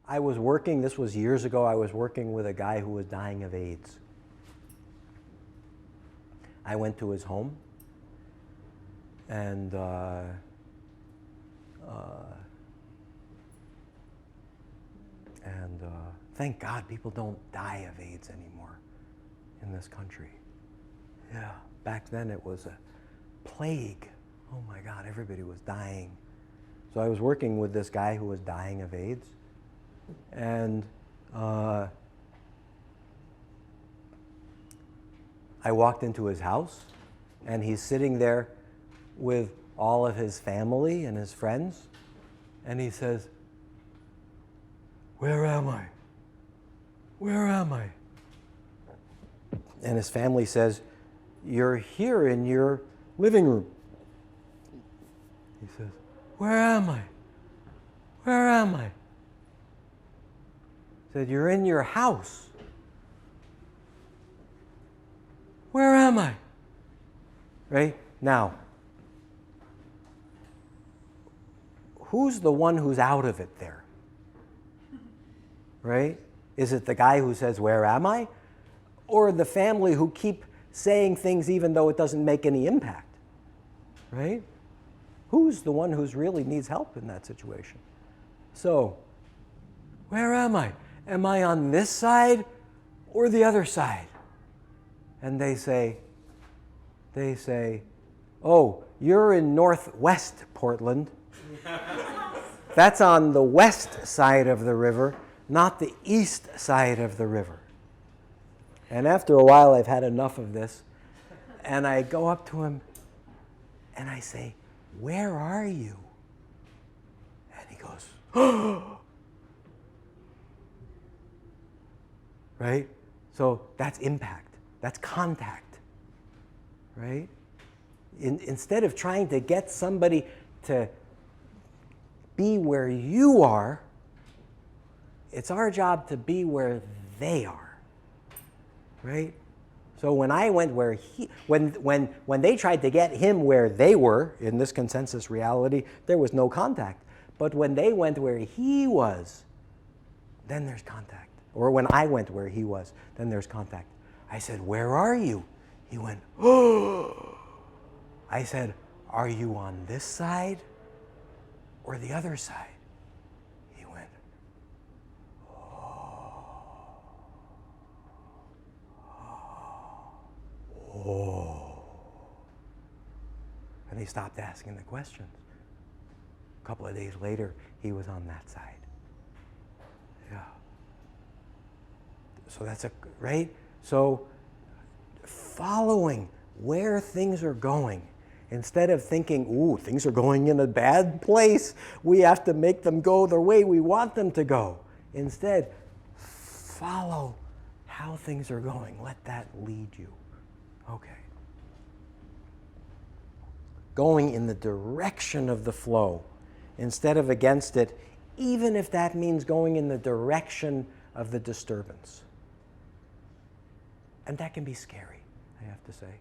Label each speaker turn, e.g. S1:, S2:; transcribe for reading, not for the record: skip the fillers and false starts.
S1: I was working, this was years ago, I was working with a guy who was dying of AIDS. I went to his home, and thank God people don't die of AIDS anymore in this country. Yeah, back then it was a plague. Oh my God, everybody was dying. So I was working with this guy who was dying of AIDS, and I walked into his house, and he's sitting there with all of his family and his friends, and he says, "Where am I? Where am I?" And his family says, "You're here in your living room." He says, "Where am I? Where am I?" He said, "You're in your house." "Where am I?" Right? Now, who's the one who's out of it there? Right? Is it the guy who says, "Where am I?" Or the family who keep saying things even though it doesn't make any impact? Right? Who's the one who's really needs help in that situation? So, where am I? Am I on this side or the other side? And they say, "Oh, you're in Northwest Portland. That's on the west side of the river, not the east side of the river." And after a while, I've had enough of this, and I go up to him and I say, "Where are you?" And he goes, "Oh." Right? So that's impact. That's contact. Right? Instead of trying to get somebody to be where you are, it's our job to be where they are. Right? So when I went where when they tried to get him where they were, in this consensus reality, there was no contact. But when they went where he was, then there's contact. Or when I went where he was, then there's contact. I said, "Where are you?" He went, "Oh." I said, "Are you on this side or the other side?" He went, "Oh." And he stopped asking the questions. A couple of days later, he was on that side. Yeah. So that's right? So following where things are going, instead of thinking, "Ooh, things are going in a bad place, we have to make them go the way we want them to go." Instead, follow how things are going. Let that lead you. Okay. Going in the direction of the flow instead of against it, even if that means going in the direction of the disturbance. And that can be scary, I have to say.